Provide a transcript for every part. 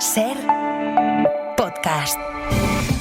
SER Podcast.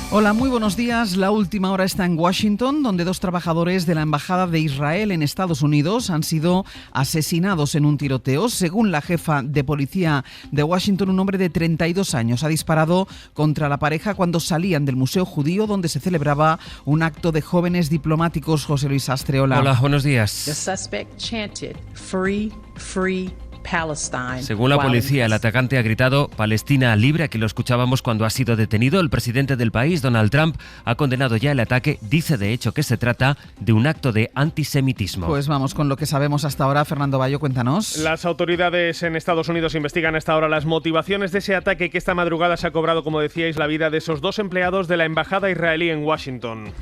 Hola, muy buenos días. La última hora está en Washington, donde dos trabajadores de la Embajada de Israel en Estados Unidos han sido asesinados en un tiroteo. Según la jefa de policía de Washington, un hombre de 32 años ha disparado contra la pareja cuando salían del Museo Judío, donde se celebraba un acto de jóvenes diplomáticos. José Luis Astre, hola. Hola, buenos días. The suspect chanted, "Free, free Palestine". Según la policía, el atacante ha gritado "Palestina libre". Aquí lo escuchábamos cuando ha sido detenido. El presidente del país, Donald Trump, ha condenado ya el ataque. Dice, de hecho, que se trata de un acto de antisemitismo. Pues vamos con lo que sabemos hasta ahora. Fernando Bayo, cuéntanos. Las autoridades en Estados Unidos investigan hasta ahora las motivaciones de ese ataque que esta madrugada se ha cobrado, como decíais, la vida de esos dos empleados de la embajada israelí en Washington.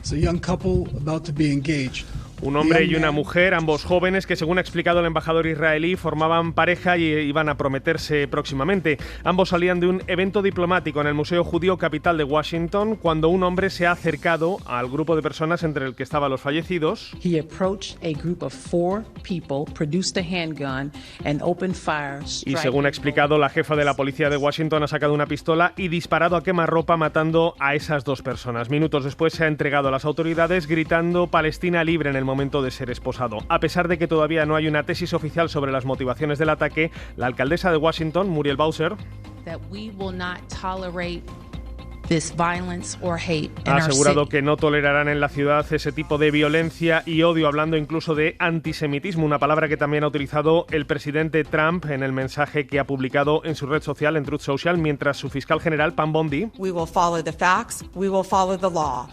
Un hombre y una mujer, ambos jóvenes, que según ha explicado el embajador israelí, formaban pareja y iban a prometerse próximamente. Ambos salían de un evento diplomático en el Museo Judío Capital de Washington cuando un hombre se ha acercado al grupo de personas entre el que estaban los fallecidos. He approached a group of 4 people, produced a handgun and opened fire. Y según ha explicado la jefa de la policía de Washington, ha sacado una pistola y disparado a quemarropa, matando a esas dos personas. Minutos después se ha entregado a las autoridades gritando "Palestina libre" en el momento de ser esposado. A pesar de que todavía no hay una tesis oficial sobre las motivaciones del ataque, la alcaldesa de Washington, Muriel Bowser, ha asegurado que no tolerarán en la ciudad ese tipo de violencia y odio, hablando incluso de antisemitismo, una palabra que también ha utilizado el presidente Trump en el mensaje que ha publicado en su red social, en Truth Social, mientras su fiscal general, Pam Bondi,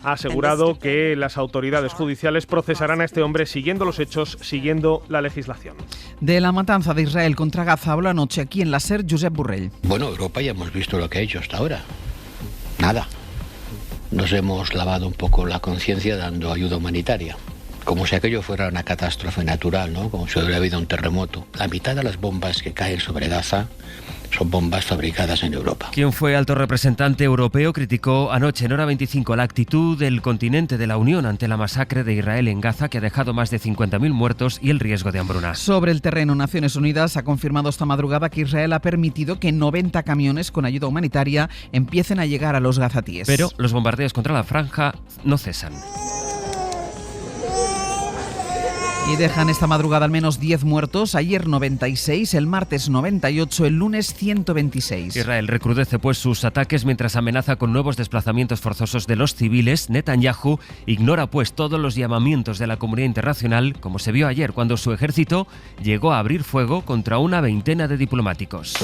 ha asegurado que las autoridades judiciales procesarán a este hombre siguiendo los hechos, siguiendo la legislación. De la matanza de Israel contra Gaza habló anoche aquí en la SER Josep Borrell. Bueno, Europa ya hemos visto lo que ha hecho hasta ahora. Nada. Nos hemos lavado un poco la conciencia dando ayuda humanitaria. Como si aquello fuera una catástrofe natural, ¿no? Como si hubiera habido un terremoto. La mitad de las bombas que caen sobre Gaza son bombas fabricadas en Europa. Quien fue alto representante europeo criticó anoche en Hora 25 la actitud del continente de la Unión ante la masacre de Israel en Gaza, que ha dejado más de 50.000 muertos y el riesgo de hambruna. Sobre el terreno, Naciones Unidas ha confirmado esta madrugada que Israel ha permitido que 90 camiones con ayuda humanitaria empiecen a llegar a los gazatíes. Pero los bombardeos contra la franja no cesan. Y dejan esta madrugada al menos 10 muertos, ayer 96, el martes 98, el lunes 126. Israel recrudece pues sus ataques mientras amenaza con nuevos desplazamientos forzosos de los civiles. Netanyahu ignora pues todos los llamamientos de la comunidad internacional, como se vio ayer cuando su ejército llegó a abrir fuego contra una veintena de diplomáticos.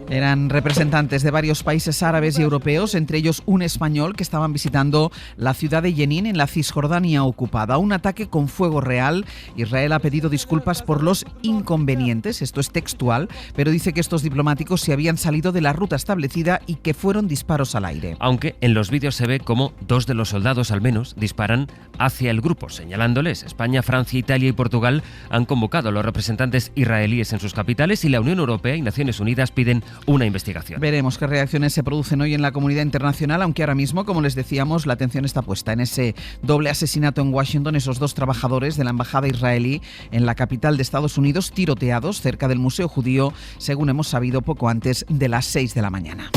Eran representantes de varios países árabes y europeos, entre ellos un español, que estaban visitando la ciudad de Jenin, en la Cisjordania ocupada. Un ataque con fuego real. Israel ha pedido disculpas por los inconvenientes, esto es textual, pero dice que estos diplomáticos se habían salido de la ruta establecida y que fueron disparos al aire. Aunque en los vídeos se ve como 2 de los soldados al menos disparan hacia el grupo, señalándoles. España, Francia, Italia y Portugal han convocado a los representantes israelíes en sus capitales y la Unión Europea y Naciones Unidas piden una investigación. Veremos qué reacciones se producen hoy en la comunidad internacional, aunque ahora mismo, como les decíamos, la atención está puesta en ese doble asesinato en Washington, esos dos trabajadores de la embajada israelí en la capital de Estados Unidos, tiroteados cerca del Museo Judío, según hemos sabido poco antes de las 6 de la mañana.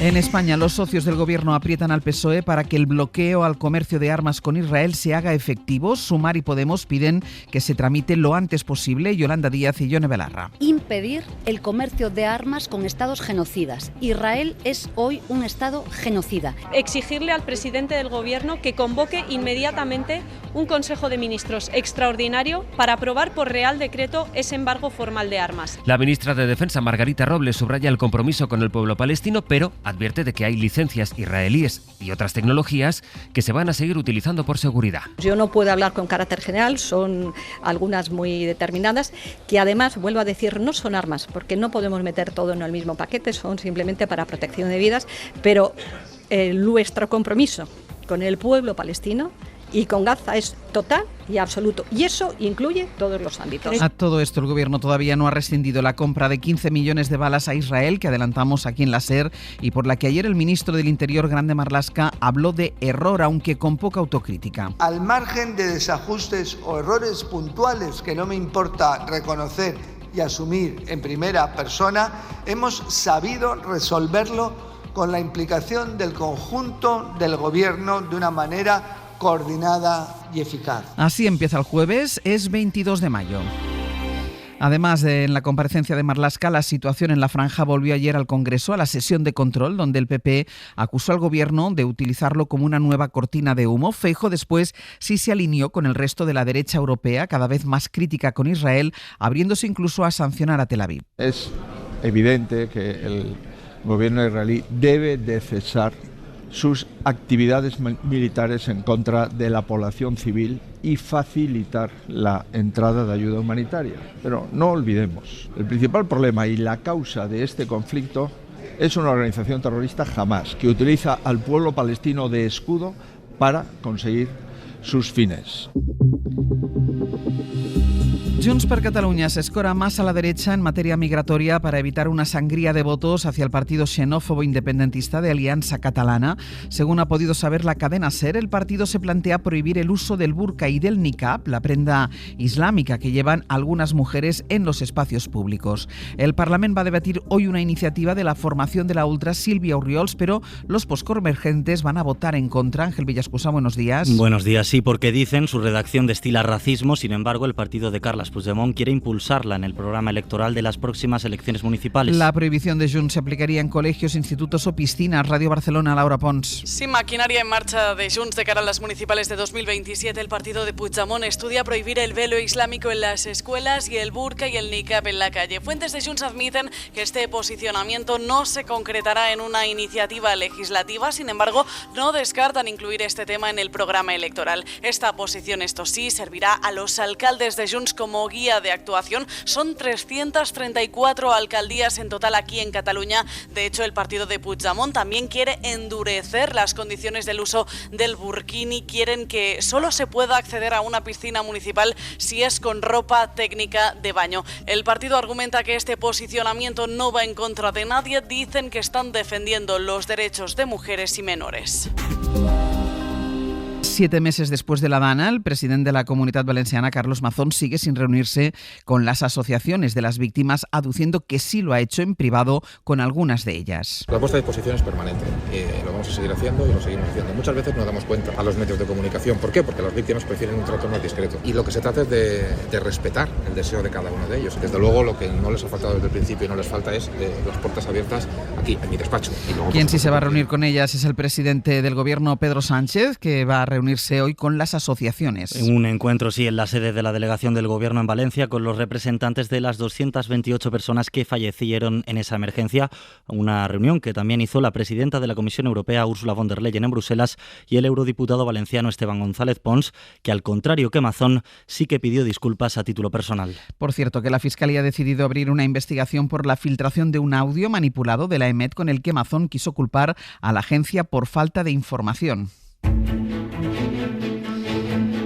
En España, los socios del gobierno aprietan al PSOE para que el bloqueo al comercio de armas con Israel se haga efectivo. Sumar y Podemos piden que se tramite lo antes posible. Yolanda Díaz y Yone Belarra. Impedir el comercio de armas con estados genocidas. Israel es hoy un estado genocida. Exigirle al presidente del gobierno que convoque inmediatamente un Consejo de Ministros extraordinario para aprobar por Real Decreto ese embargo formal de armas. La ministra de Defensa, Margarita Robles, subraya el compromiso con el pueblo palestino, pero advierte de que hay licencias israelíes y otras tecnologías que se van a seguir utilizando por seguridad. Yo no puedo hablar con carácter general, son algunas muy determinadas, que además, vuelvo a decir, no son armas, porque no podemos meter todo en el mismo paquete, son simplemente para protección de vidas, pero nuestro compromiso con el pueblo palestino y con Gaza es total y absoluto. Y eso incluye todos los ámbitos. A todo esto, el gobierno todavía no ha rescindido la compra de 15 millones de balas a Israel, que adelantamos aquí en la SER, y por la que ayer el ministro del Interior, Grande Marlaska, habló de error, aunque con poca autocrítica. Al margen de desajustes o errores puntuales que no me importa reconocer y asumir en primera persona, hemos sabido resolverlo con la implicación del conjunto del Gobierno de una manera coordinada y eficaz. Así empieza el jueves, es 22 de mayo. Además de en la comparecencia de Marlaska, la situación en la franja volvió ayer al Congreso, a la sesión de control, donde el PP acusó al Gobierno de utilizarlo como una nueva cortina de humo. Feijóo después sí se alineó con el resto de la derecha europea, cada vez más crítica con Israel, abriéndose incluso a sancionar a Tel Aviv. Es evidente que el Gobierno israelí debe de cesar sus actividades militares en contra de la población civil y facilitar la entrada de ayuda humanitaria. Pero no olvidemos, el principal problema y la causa de este conflicto es una organización terrorista Hamás, que utiliza al pueblo palestino de escudo para conseguir sus fines. Junts per Catalunya se escora más a la derecha en materia migratoria para evitar una sangría de votos hacia el partido xenófobo independentista de Alianza Catalana. Según ha podido saber la cadena SER, el partido se plantea prohibir el uso del burka y del niqab, la prenda islámica que llevan algunas mujeres en los espacios públicos. El Parlamento va a debatir hoy una iniciativa de la formación de la ultra Sílvia Orriols, pero los posconvergentes van a votar en contra. Ángel Villascusa, buenos días. Buenos días, sí, porque dicen su redacción destila racismo. Sin embargo, el partido de Carles Puigdemont quiere impulsarla en el programa electoral de las próximas elecciones municipales. La prohibición de Junts se aplicaría en colegios, institutos o piscinas. Radio Barcelona, Laura Pons. Sin maquinaria en marcha de Junts de cara a las municipales de 2027, el partido de Puigdemont estudia prohibir el velo islámico en las escuelas y el burka y el niqab en la calle. Fuentes de Junts admiten que este posicionamiento no se concretará en una iniciativa legislativa. Sin embargo, no descartan incluir este tema en el programa electoral. Esta posición, esto sí, servirá a los alcaldes de Junts como guía de actuación. Son 334 alcaldías en total aquí en Cataluña. De hecho, el partido de Puigdemont también quiere endurecer las condiciones del uso del burkini. Quieren que solo se pueda acceder a una piscina municipal si es con ropa técnica de baño. El partido argumenta que este posicionamiento no va en contra de nadie. Dicen que están defendiendo los derechos de mujeres y menores. 7 meses después de la Dana, el presidente de la Comunitat Valenciana, Carlos Mazón, sigue sin reunirse con las asociaciones de las víctimas, aduciendo que sí lo ha hecho en privado con algunas de ellas. La puesta de posición es permanente. Lo vamos a seguir haciendo y lo seguimos haciendo. Muchas veces no damos cuenta a los medios de comunicación. ¿Por qué? Porque las víctimas prefieren un trato más discreto. Y lo que se trata es de respetar el deseo de cada uno de ellos. Desde luego, lo que no les ha faltado desde el principio y no les falta es las puertas abiertas aquí, en mi despacho. Y luego, quien sí se va a reunir con ellas es el presidente del Gobierno, Pedro Sánchez, que va a reunirse hoy con las asociaciones. Un encuentro, sí, en la sede de la delegación del Gobierno en Valencia con los representantes de las 228 personas que fallecieron en esa emergencia. Una reunión que también hizo la presidenta de la Comisión Europea, Ursula von der Leyen, en Bruselas, y el eurodiputado valenciano Esteban González Pons, que al contrario que Mazón, sí que pidió disculpas a título personal. Por cierto, que la Fiscalía ha decidido abrir una investigación por la filtración de un audio manipulado de la EMET con el que Mazón quiso culpar a la agencia por falta de información.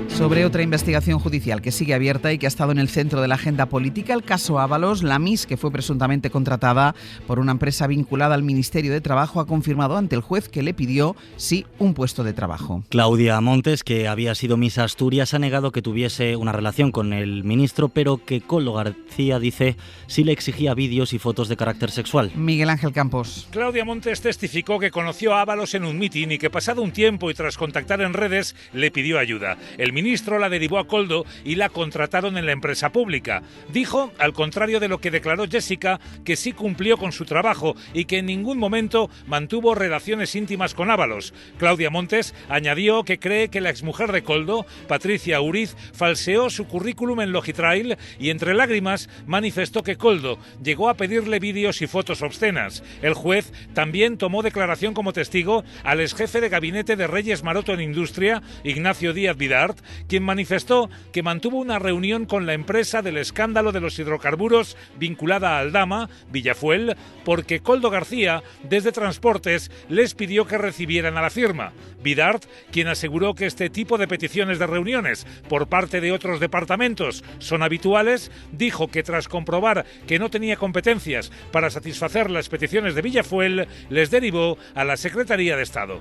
Sobre otra investigación judicial que sigue abierta y que ha estado en el centro de la agenda política, el caso Ábalos, la Miss, que fue presuntamente contratada por una empresa vinculada al Ministerio de Trabajo, ha confirmado ante el juez que le pidió, sí, un puesto de trabajo. Claudia Montes, que había sido Miss Asturias, ha negado que tuviese una relación con el ministro, pero que Koldo García, dice, sí le exigía vídeos y fotos de carácter sexual. Miguel Ángel Campos. Claudia Montes testificó que conoció a Ábalos en un mitin y que pasado un tiempo y tras contactar en redes le pidió ayuda. El ministro la derivó a Koldo y la contrataron en la empresa pública. Dijo, al contrario de lo que declaró Jessica, que sí cumplió con su trabajo y que en ningún momento mantuvo relaciones íntimas con Ábalos. Claudia Montes añadió que cree que la exmujer de Koldo, Patricia Uriz, falseó su currículum en Logitrail y entre lágrimas manifestó que Koldo llegó a pedirle vídeos y fotos obscenas. El juez también tomó declaración como testigo al exjefe de gabinete de Reyes Maroto en Industria, Ignacio Díaz Vidart, quien manifestó que mantuvo una reunión con la empresa del escándalo de los hidrocarburos vinculada a Aldama, Villafuel, porque Koldo García, desde Transportes, les pidió que recibieran a la firma. Vidart, quien aseguró que este tipo de peticiones de reuniones por parte de otros departamentos son habituales, dijo que tras comprobar que no tenía competencias para satisfacer las peticiones de Villafuel, les derivó a la Secretaría de Estado.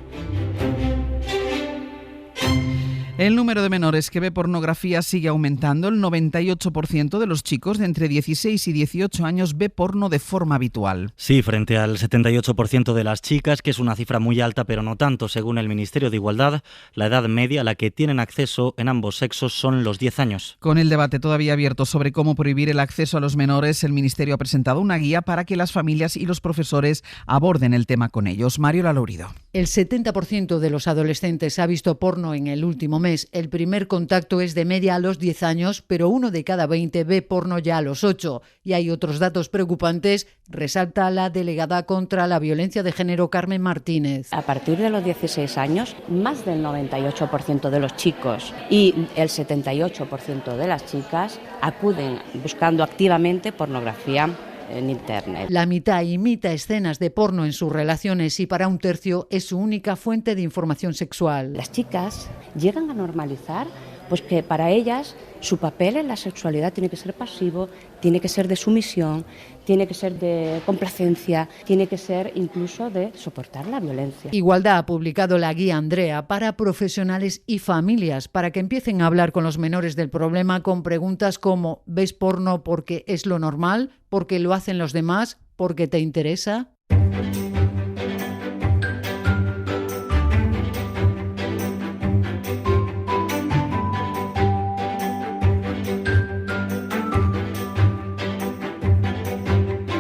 El número de menores que ve pornografía sigue aumentando. El 98% de los chicos de entre 16 y 18 años ve porno de forma habitual. Sí, frente al 78% de las chicas, que es una cifra muy alta, pero no tanto. Según el Ministerio de Igualdad, la edad media a la que tienen acceso en ambos sexos son los 10 años. Con el debate todavía abierto sobre cómo prohibir el acceso a los menores, el Ministerio ha presentado una guía para que las familias y los profesores aborden el tema con ellos. Mariola Lourido. El 70% de los adolescentes ha visto porno en el último mes. El primer contacto es de media a los 10 años, pero 1 de cada 20 ve porno ya a los 8. Y hay otros datos preocupantes, resalta la delegada contra la violencia de género, Carmen Martínez. A partir de los 16 años, más del 98% de los chicos y el 78% de las chicas acuden buscando activamente pornografía en Internet. La mitad imita escenas de porno en sus relaciones y para un tercio es su única fuente de información sexual. Las chicas llegan a normalizar pues que para ellas su papel en la sexualidad tiene que ser pasivo, tiene que ser de sumisión, tiene que ser de complacencia, tiene que ser incluso de soportar la violencia. Igualdad ha publicado la guía Andrea para profesionales y familias para que empiecen a hablar con los menores del problema con preguntas como ¿ves porno porque es lo normal? ¿Porque lo hacen los demás? ¿Porque te interesa?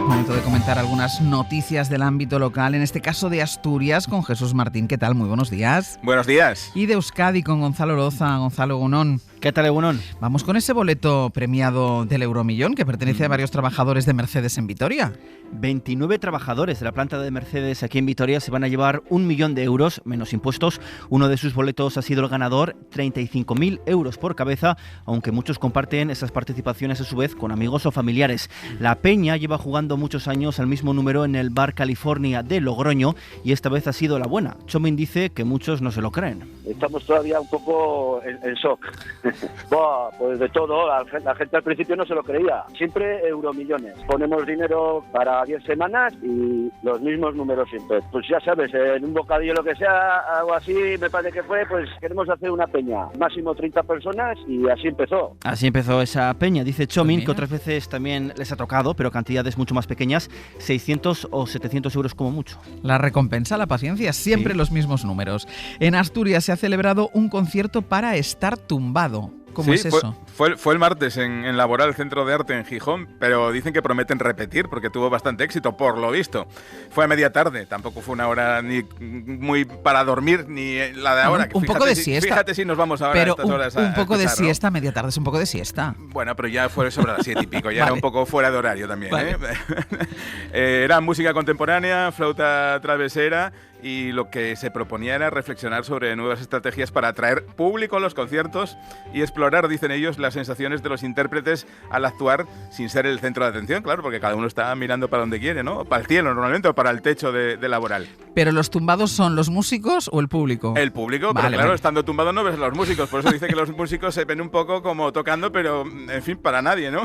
Momento de comentar algunas noticias del ámbito local, en este caso de Asturias, con Jesús Martín. ¿Qué tal? Muy buenos días. Buenos días. Y de Euskadi, con Gonzalo Loza. Gonzalo, Gunón. ¿Qué tal, Egunon? Vamos con ese boleto premiado del Euromillón que pertenece a varios trabajadores de Mercedes en Vitoria. 29 trabajadores de la planta de Mercedes aquí en Vitoria se van a llevar 1 millón de euros, menos impuestos. Uno de sus boletos ha sido el ganador, 35.000 euros por cabeza, aunque muchos comparten esas participaciones a su vez con amigos o familiares. La Peña lleva jugando muchos años al mismo número en el Bar California de Logroño y esta vez ha sido la buena. Chomin dice que muchos no se lo creen. Estamos todavía un poco en shock. Pues de todo, la gente al principio no se lo creía. Siempre euromillones. Ponemos dinero para 10 semanas y los mismos números siempre. Pues ya sabes, en un bocadillo lo que sea, algo así me parece que fue, pues queremos hacer una peña. Máximo 30 personas y así empezó. Así empezó esa peña, dice Chomin, que otras veces también les ha tocado, pero cantidades mucho más pequeñas, 600 o 700 euros como mucho. La recompensa, la paciencia, siempre los mismos números. En Asturias se ha celebrado un concierto para estar tumbado. ¿Cómo es eso? Fue el martes en Laboral, Centro de Arte en Gijón, pero dicen que prometen repetir porque tuvo bastante éxito, por lo visto. Fue a media tarde, tampoco fue una hora ni muy para dormir, ni la de ahora. Un poco de siesta. Fíjate si nos vamos ahora pero a estas horas un poco de siesta, media tarde es un poco de siesta. Bueno, pero ya fue sobre las 7 y pico, ya vale. Era un poco fuera de horario también. Vale. Era música contemporánea, flauta travesera, y lo que se proponía era reflexionar sobre nuevas estrategias para atraer público a los conciertos y explorar, dicen ellos, las sensaciones de los intérpretes al actuar sin ser el centro de atención, claro, porque cada uno está mirando para donde quiere, ¿no? Para el cielo normalmente o para el techo de Laboral. ¿Pero los tumbados son los músicos o el público? El público, vale, pero claro, estando tumbado no ves a los músicos, por eso dice que los músicos se ven un poco como tocando, pero en fin, para nadie, ¿no?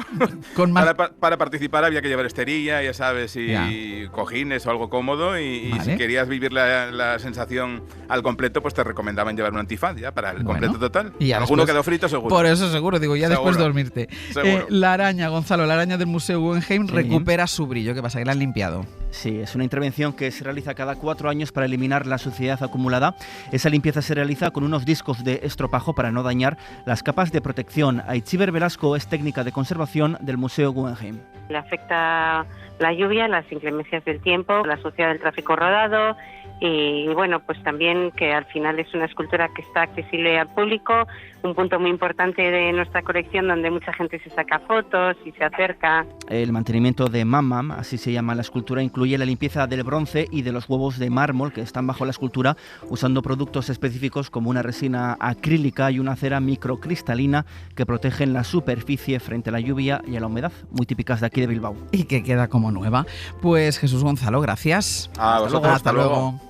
Para participar había que llevar esterilla, ya sabes, y cojines o algo cómodo, y si querías vivir la sensación al completo, pues te recomendaban llevar un antifaz ya para el completo total. Y alguno quedó frito seguro. Por eso seguro, digo, ya seguro. Después de dormirte. La araña, Gonzalo, la araña del Museo Guggenheim recupera su brillo. ¿Qué pasa? ¿Que la han limpiado? Sí, es una intervención que se realiza cada 4 años para eliminar la suciedad acumulada. Esa limpieza se realiza con unos discos de estropajo para no dañar las capas de protección. Aitziber Velasco es técnica de conservación del Museo Guggenheim. Le afecta la lluvia, las inclemencias del tiempo, la suciedad del tráfico rodado y bueno, pues también que al final es una escultura que está accesible al público, un punto muy importante de nuestra colección donde mucha gente se saca fotos y se acerca. El mantenimiento de Mamam, así se llama la escultura, incluye la limpieza del bronce y de los huevos de mármol que están bajo la escultura, usando productos específicos como una resina acrílica y una cera microcristalina que protegen la superficie frente a la lluvia y a la humedad, muy típicas de aquí de Bilbao. Y que queda como nueva. Pues Jesús Gonzalo, gracias. A vosotros, hasta luego.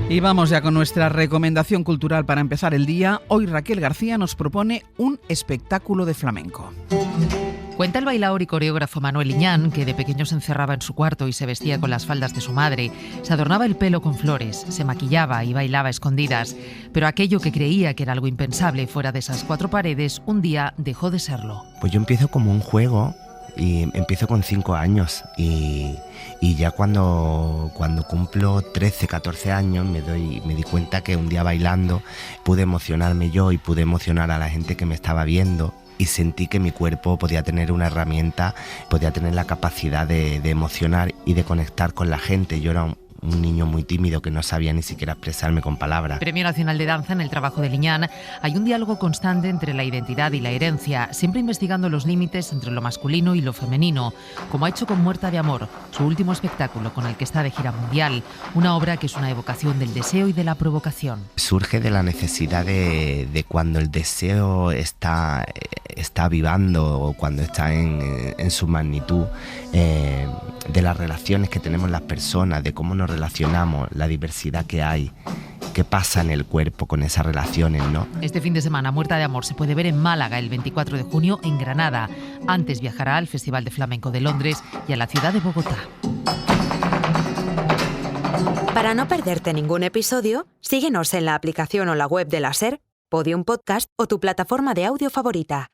Y vamos ya con nuestra recomendación cultural para empezar el día. Hoy Raquel García nos propone un espectáculo de flamenco. Cuenta el bailaor y coreógrafo Manuel Iñán que de pequeño se encerraba en su cuarto y se vestía con las faldas de su madre, se adornaba el pelo con flores, se maquillaba y bailaba a escondidas, pero aquello que creía que era algo impensable fuera de esas 4 paredes, un día dejó de serlo. Pues yo empiezo como un juego y empiezo con 5 años y ya cuando cumplo 13, 14 años me di cuenta que un día bailando pude emocionarme yo y pude emocionar a la gente que me estaba viendo. Y sentí que mi cuerpo podía tener una herramienta, podía tener la capacidad de emocionar y de conectar con la gente. Yo era un niño muy tímido que no sabía ni siquiera expresarme con palabras. Premio Nacional de Danza. En el trabajo de Liñán hay un diálogo constante entre la identidad y la herencia, siempre investigando los límites entre lo masculino y lo femenino, como ha hecho con Muerta de Amor, su último espectáculo con el que está de gira mundial, una obra que es una evocación del deseo y de la provocación. Surge de la necesidad de cuando el deseo está avivando o cuando está en su magnitud, de las relaciones que tenemos las personas, de cómo nos relacionamos, la diversidad que hay, qué pasa en el cuerpo con esas relaciones, ¿no? Este fin de semana Muerta de Amor se puede ver en Málaga el 24 de junio, en Granada. Antes viajará al Festival de Flamenco de Londres y a la ciudad de Bogotá. Para no perderte ningún episodio, síguenos en la aplicación o la web de la SER, Podium Podcast o tu plataforma de audio favorita.